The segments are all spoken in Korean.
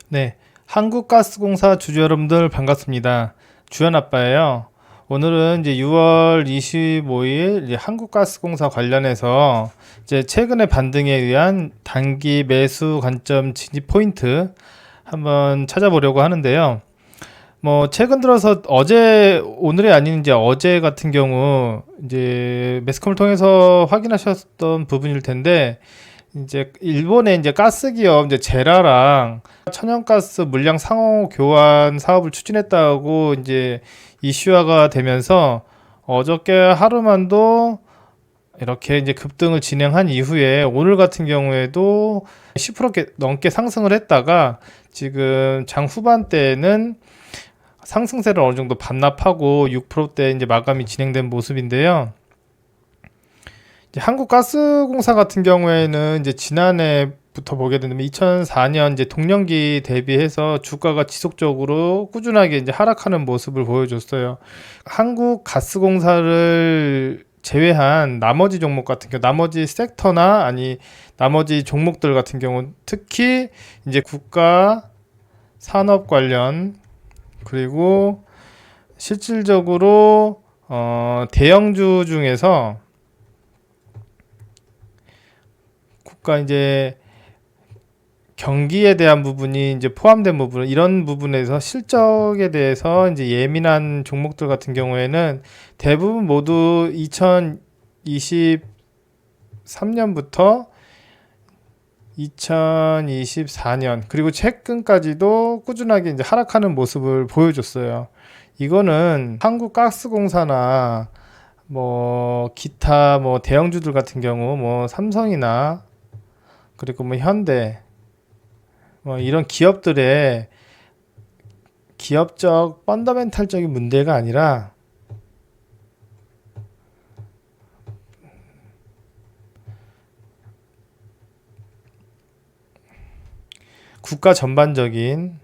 네, 한국가스공사 주주 여러분들 반갑습니다. 주연 아빠예요. 오늘은 이제 6월 25일 한국가스공사 관련해서 이제 최근의 반등에 의한 단기 매수 관점 진입 포인트 한번 찾아보려고 하는데요. 뭐 최근 들어서 오늘이 아닌 이제 어제 같은 경우 이제 매스컴을 통해서 확인하셨던 부분일 텐데, 이제 일본의 이제 가스 기업 이제 제라랑 천연가스 물량 상호 교환 사업을 추진했다고 이제 이슈화가 되면서 어저께 하루만도 이렇게 이제 급등을 진행한 이후에 오늘 같은 경우에도 10% 넘게 상승을 했다가 지금 장 후반대에는 상승세를 어느 정도 반납하고 6%대 이제 마감이 진행된 모습인데요. 이제 한국가스공사 같은 경우에는 이제 지난해부터 보게 되면 2004년 이제 동년기 대비해서 주가가 지속적으로 꾸준하게 이제 하락하는 모습을 보여줬어요. 한국가스공사를 제외한 나머지 종목 같은 경우, 나머지 섹터나 아니 나머지 종목들 같은 경우, 특히 이제 국가 산업 관련, 그리고 실질적으로 대형주 중에서 국가 이제 경기에 대한 부분이 이제 포함된 부분, 이런 부분에서 실적에 대해서 이제 예민한 종목들 같은 경우에는 대부분 모두 2023년부터 2024년 그리고 최근까지도 꾸준하게 이제 하락하는 모습을 보여줬어요. 이거는 한국가스공사나 뭐 기타 뭐 대형주들 같은 경우 뭐 삼성이나 그리고 뭐 현대 뭐 이런 기업들의 기업적 펀더멘탈적인 문제가 아니라 국가 전반적인,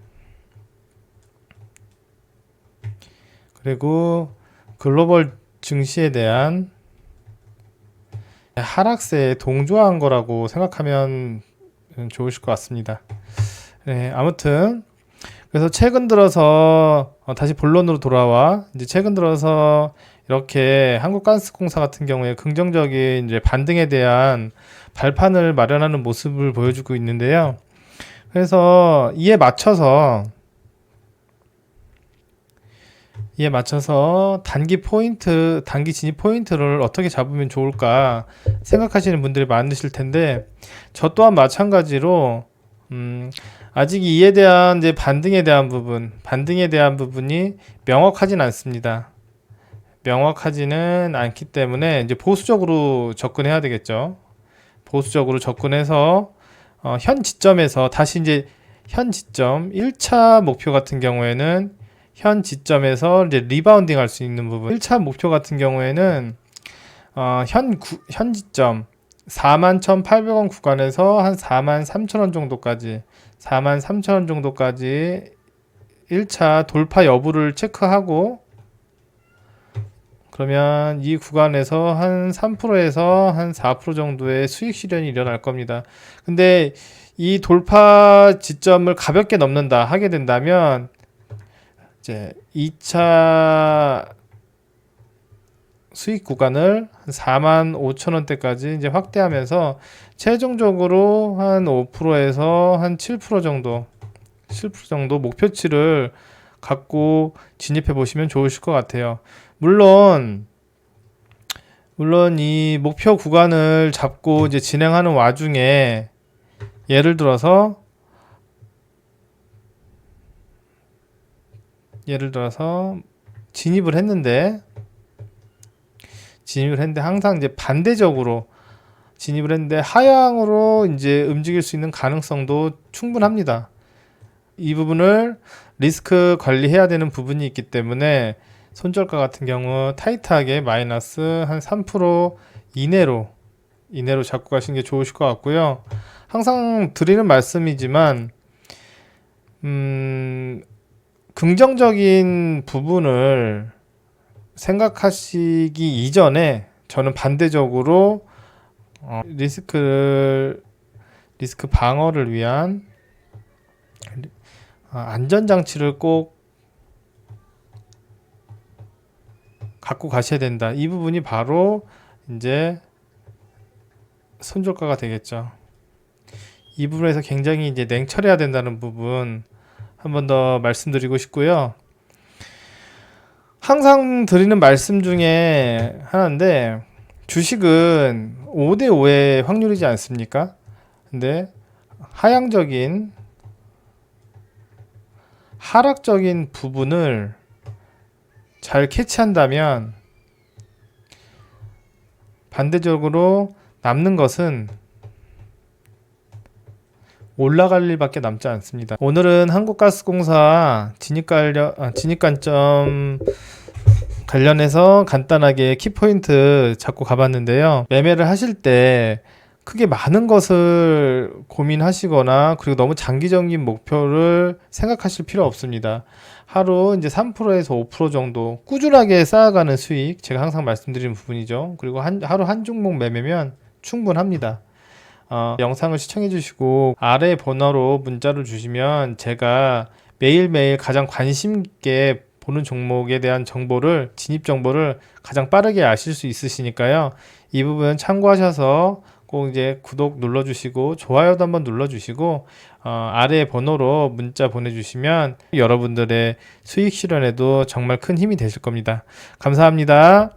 그리고 글로벌 증시에 대한 하락세에 동조한 거라고 생각하면 좋으실 것 같습니다. 네, 아무튼 그래서 최근 들어서 다시 본론으로 돌아와 이제 최근 들어서 이렇게 한국가스공사 같은 경우에 긍정적인 이제 반등에 대한 발판을 마련하는 모습을 보여주고 있는데요. 그래서 이에 맞춰서 단기 진입 포인트를 어떻게 잡으면 좋을까 생각하시는 분들이 많으실 텐데, 저 또한 마찬가지로 아직 이에 대한 이제 반등에 대한 부분이 명확하진 않습니다. 명확하지는 않기 때문에 이제 보수적으로 접근해야 되겠죠. 보수적으로 접근해서 현 지점에서 다시 이제 현 지점 1차 목표 같은 경우에는 현 지점에서 이제 리바운딩 할 수 있는 부분, 1차 목표 같은 경우에는 현 지점 41,800원 구간에서 한 43,000원 정도까지 43,000원 정도까지 1차 돌파 여부를 체크하고, 그러면 이 구간에서 한 3%에서 한 4% 정도의 수익 실현이 일어날 겁니다. 근데 이 돌파 지점을 가볍게 넘는다 하게 된다면 이제 2차 수익 구간을 한 45,000원대까지 이제 확대하면서 최종적으로 한 5%에서 한 7% 정도 목표치를 갖고 진입해 보시면 좋으실 것 같아요. 물론 이 목표 구간을 잡고 이제 진행하는 와중에 예를 들어서 진입을 했는데 항상 이제 반대적으로 진입을 했는데 하향으로 이제 움직일 수 있는 가능성도 충분합니다. 이 부분을 리스크 관리해야 되는 부분이 있기 때문에 손절가 같은 경우 타이트하게 마이너스 한 3% 이내로 잡고 가시는 게 좋으실 것 같고요. 항상 드리는 말씀이지만 긍정적인 부분을 생각하시기 이전에 저는 반대적으로 리스크 방어를 위한 안전장치를 꼭 갖고 가셔야 된다. 이 부분이 바로 이제 손절가가 되겠죠. 이 부분에서 굉장히 이제 냉철해야 된다는 부분 한 번 더 말씀드리고 싶고요. 항상 드리는 말씀 중에 하나인데, 주식은 5대 5의 확률이지 않습니까? 근데 하락적인 부분을 잘 캐치한다면 반대적으로 남는 것은 올라갈 일밖에 남지 않습니다. 오늘은 한국가스공사 진입관점 관련해서 간단하게 키포인트 잡고 가봤는데요. 매매를 하실 때 크게 많은 것을 고민하시거나 그리고 너무 장기적인 목표를 생각하실 필요 없습니다. 하루 이제 3%에서 5% 정도 꾸준하게 쌓아가는 수익, 제가 항상 말씀드리는 부분이죠. 그리고 하루 한 종목 매매면 충분합니다. 영상을 시청해 주시고 아래 번호로 문자를 주시면 제가 매일매일 가장 관심 있게 보는 종목에 대한 정보를, 진입 정보를 가장 빠르게 아실 수 있으시니까요. 이 부분 참고하셔서 꼭 이제 구독 눌러주시고 좋아요도 한번 눌러주시고 아래 번호로 문자 보내주시면 여러분들의 수익 실현에도 정말 큰 힘이 되실 겁니다. 감사합니다.